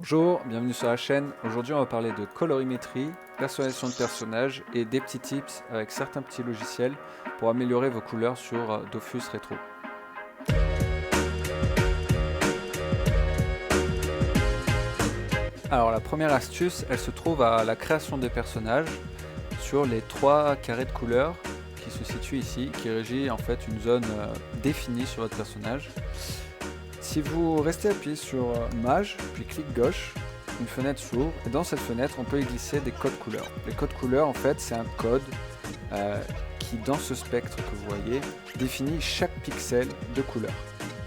Bonjour, bienvenue sur la chaîne. Aujourd'hui, on va parler de colorimétrie, personnalisation de personnages et des petits tips avec certains petits logiciels pour améliorer vos couleurs sur Dofus Retro. Alors, la première astuce, elle se trouve à la création des personnages sur les trois carrés de couleurs qui se situent ici, qui régit en fait une zone définie sur votre personnage. Si vous restez appuyé sur Mage, puis clic gauche, une fenêtre s'ouvre et dans cette fenêtre on peut y glisser des codes couleurs. Les codes couleurs en fait c'est un code qui dans ce spectre que vous voyez définit chaque pixel de couleur.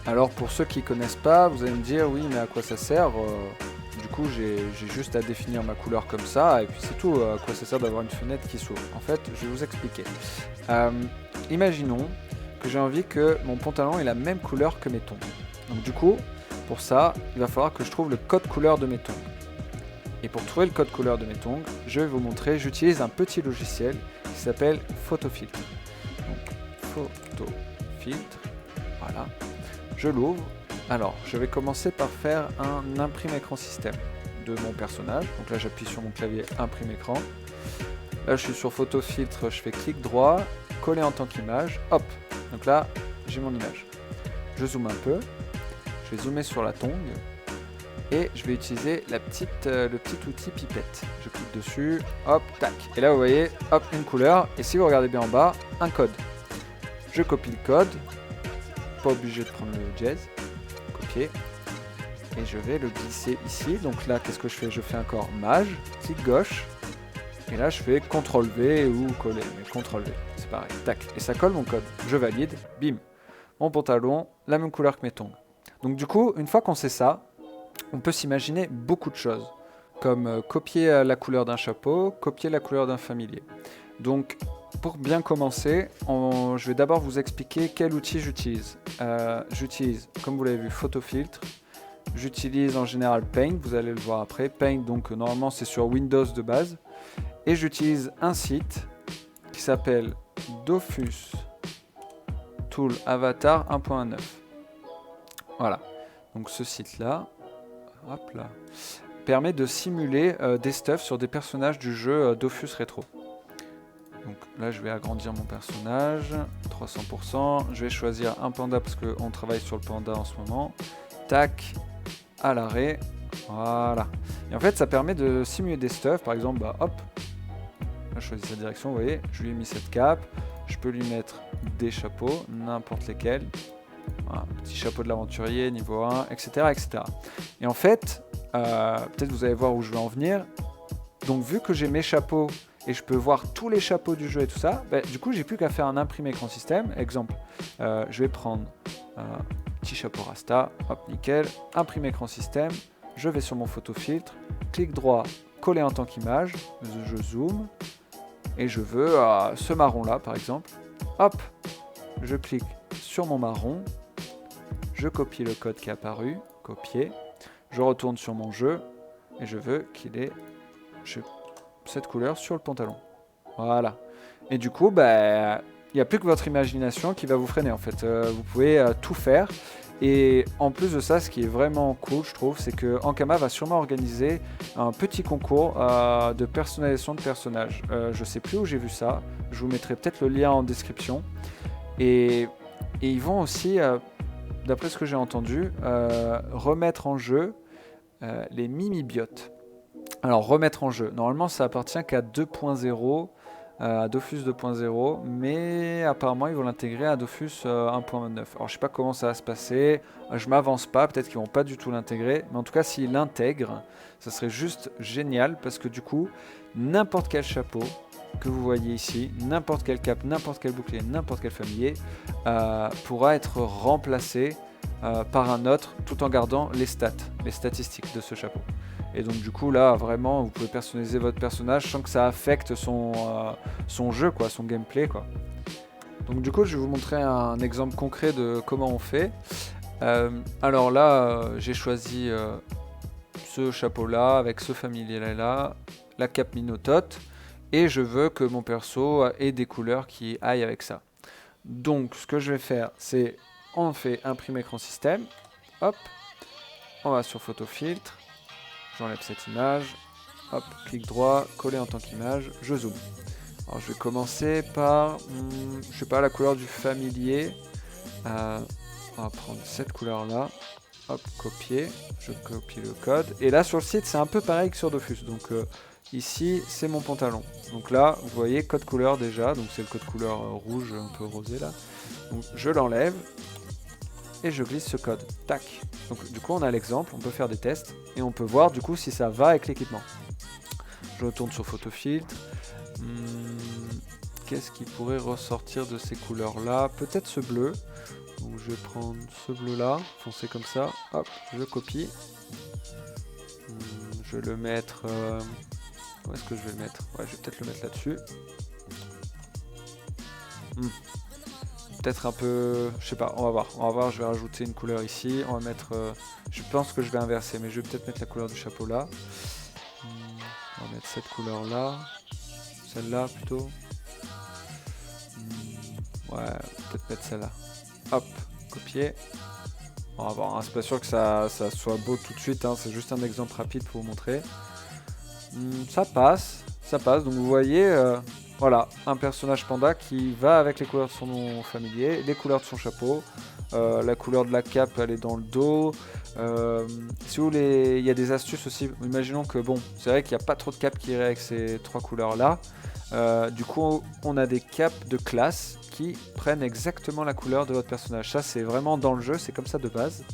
Alors pour ceux qui ne connaissent pas, vous allez me dire oui mais à quoi ça sert du coup j'ai juste à définir ma couleur comme ça et puis c'est tout, à quoi ça sert d'avoir une fenêtre qui s'ouvre. En fait je vais vous expliquer. Imaginons que j'ai envie que mon pantalon ait la même couleur que mes tongs. Donc du coup, pour ça, il va falloir que je trouve le code couleur de mes tongs. Et pour trouver le code couleur de mes tongs, je vais vous montrer, j'utilise un petit logiciel qui s'appelle Photofiltre. Donc Photofiltre, voilà. Je l'ouvre. Alors, je vais commencer par faire un imprime écran système de mon personnage. Donc là, j'appuie sur mon clavier imprime écran. Là, je suis sur Photofiltre, je fais clic droit, coller en tant qu'image, hop. Donc là, j'ai mon image. Je zoome un peu. Je vais zoomer sur la tongue et je vais utiliser le petit outil pipette. Je clique dessus, hop, tac. Et là vous voyez, hop, une couleur. Et si vous regardez bien en bas, un code. Je copie le code, pas obligé de prendre le jazz, copier. Et je vais le glisser ici. Donc là, qu'est-ce que je fais? Je fais encore Mage, clic gauche. Et là je fais CTRL V ou coller, mais CTRL V, c'est pareil, tac. Et ça colle mon code. Je valide, bim. Mon pantalon, la même couleur que mes tongs. Donc du coup, une fois qu'on sait ça, on peut s'imaginer beaucoup de choses, comme copier la couleur d'un chapeau, copier la couleur d'un familier. Donc pour bien commencer, je vais d'abord vous expliquer quel outil j'utilise. J'utilise, comme vous l'avez vu, Photofiltre. J'utilise en général Paint, vous allez le voir après. Paint, donc normalement c'est sur Windows de base. Et j'utilise un site qui s'appelle Dofus Tool Avatar 1.9. Voilà. Donc ce site-là, hop là, permet de simuler des stuffs sur des personnages du jeu Dofus Retro. Donc là, je vais agrandir mon personnage, 300%. Je vais choisir un panda parce qu'on travaille sur le panda en ce moment. Tac, à l'arrêt. Voilà. Et en fait, ça permet de simuler des stuffs. Par exemple, bah, hop, là, je choisis sa direction, vous voyez, je lui ai mis cette cape. Je peux lui mettre des chapeaux, n'importe lesquels. Voilà, petit chapeau de l'aventurier, niveau 1, etc., etc. Et en fait, peut-être vous allez voir où je veux en venir. Donc vu que j'ai mes chapeaux et je peux voir tous les chapeaux du jeu et tout ça, bah, du coup j'ai plus qu'à faire un imprime écran système. Exemple, je vais prendre un petit chapeau Rasta, hop nickel, imprime écran système, je vais sur mon photofiltre, clic droit, coller en tant qu'image, je zoome, et je veux ce marron là par exemple, hop, je clique sur mon marron, je copie le code qui est apparu, copier, je retourne sur mon jeu et je veux qu'il ait cette couleur sur le pantalon. Voilà. Et du coup, bah, il n'y a plus que votre imagination qui va vous freiner en fait. Vous pouvez tout faire. Et en plus de ça, ce qui est vraiment cool, je trouve, c'est que Ankama va sûrement organiser un petit concours de personnalisation de personnages. Je sais plus où j'ai vu ça. Je vous mettrai peut-être le lien en description. Et ils vont aussi, d'après ce que j'ai entendu, remettre en jeu les mimibiotes. Alors remettre en jeu, normalement ça appartient qu'à 2.0, à Dofus 2.0, mais apparemment ils vont l'intégrer à Dofus 1.9. Alors je sais pas comment ça va se passer, je m'avance pas, peut-être qu'ils vont pas du tout l'intégrer, mais en tout cas s'ils l'intègrent, ça serait juste génial parce que du coup, n'importe quel chapeau que vous voyez ici, n'importe quelle cape, n'importe quel bouclier, n'importe quel familier, pourra être remplacé par un autre tout en gardant les stats, les statistiques de ce chapeau. Et donc du coup là vraiment vous pouvez personnaliser votre personnage sans que ça affecte son jeu, quoi, son gameplay, quoi. Donc du coup je vais vous montrer un exemple concret de comment on fait. Alors là j'ai choisi ce chapeau là avec ce familier là, la cape minotote, et je veux que mon perso ait des couleurs qui aillent avec ça. Donc ce que je vais faire c'est on fait imprimer écran système, hop, on va sur photofiltre. j'enlève cette image, hop, clic droit, coller en tant qu'image, je zoome. Alors je vais commencer par, je sais pas, la couleur du familier. On va prendre cette couleur là, hop, copier, je copie le code. Et là sur le site c'est un peu pareil que sur Dofus, donc ici c'est mon pantalon. Donc là vous voyez code couleur déjà, donc c'est le code couleur rouge un peu rosé là. Donc je l'enlève et je glisse ce code, tac. Donc du coup on a l'exemple, on peut faire des tests et on peut voir du coup si ça va avec l'équipement. Je retourne sur Photofiltre. Qu'est-ce qui pourrait ressortir de ces couleurs là? Peut-être ce bleu. Donc je vais prendre ce bleu là, foncé comme ça, hop, je copie. Je vais le mettre... où est-ce que je vais le mettre? Ouais, je vais peut-être le mettre là-dessus. Peut-être un peu... Je sais pas, on va voir, je vais rajouter une couleur ici. On va mettre... je pense que je vais inverser, mais je vais peut-être mettre la couleur du chapeau là. On va mettre cette couleur là. Celle-là plutôt. Ouais, peut-être mettre celle-là. Hop, copier. On va voir, hein, c'est pas sûr que ça soit beau tout de suite, hein, c'est juste un exemple rapide pour vous montrer. Ça passe. Donc vous voyez, voilà, un personnage panda qui va avec les couleurs de son nom familier, les couleurs de son chapeau, la couleur de la cape elle est dans le dos. Si vous voulez, il y a des astuces aussi, imaginons que bon, c'est vrai qu'il n'y a pas trop de capes qui iraient avec ces trois couleurs là. Du coup on a des capes de classe qui prennent exactement la couleur de votre personnage. Ça c'est vraiment dans le jeu, c'est comme ça de base.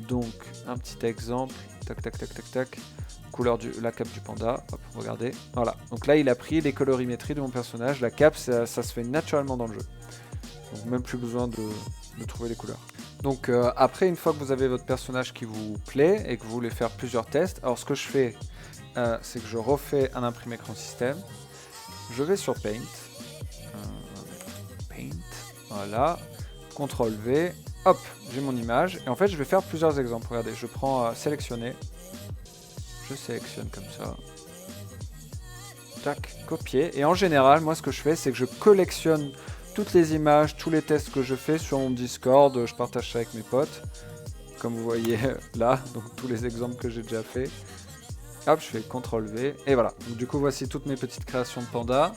Donc un petit exemple, tac tac tac tac tac, couleur la cape du panda, hop, regardez, voilà. Donc là il a pris les colorimétries de mon personnage, la cape ça se fait naturellement dans le jeu. Donc même plus besoin de trouver les couleurs. Donc après une fois que vous avez votre personnage qui vous plaît et que vous voulez faire plusieurs tests, alors ce que je fais c'est que je refais un imprimé écran système. Je vais sur Paint, voilà, CTRL V, hop, j'ai mon image, et en fait je vais faire plusieurs exemples, regardez, je prends sélectionner, je sélectionne comme ça, tac, copier, et en général, moi ce que je fais, c'est que je collectionne toutes les images, tous les tests que je fais sur mon Discord, je partage ça avec mes potes, comme vous voyez là, donc tous les exemples que j'ai déjà fait. Hop, je fais CTRL V, et voilà. Donc, du coup, voici toutes mes petites créations de pandas.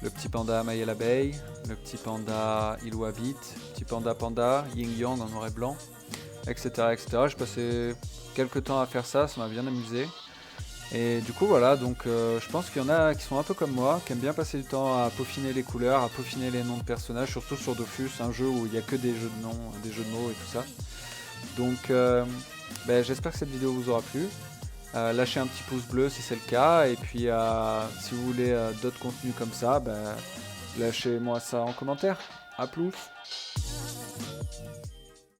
Le petit panda Amaï et l'abeille, le petit panda Ilou habite, le petit panda Ying Yang en noir et blanc, etc. etc. J'ai passé quelques temps à faire ça, ça m'a bien amusé. Et du coup, voilà, donc je pense qu'il y en a qui sont un peu comme moi, qui aiment bien passer du temps à peaufiner les couleurs, à peaufiner les noms de personnages, surtout sur Dofus, un jeu où il n'y a que des jeux de noms, des jeux de mots et tout ça. Donc, j'espère que cette vidéo vous aura plu. Lâchez un petit pouce bleu si c'est le cas, et puis si vous voulez d'autres contenus comme ça, lâchez-moi ça en commentaire. A plus.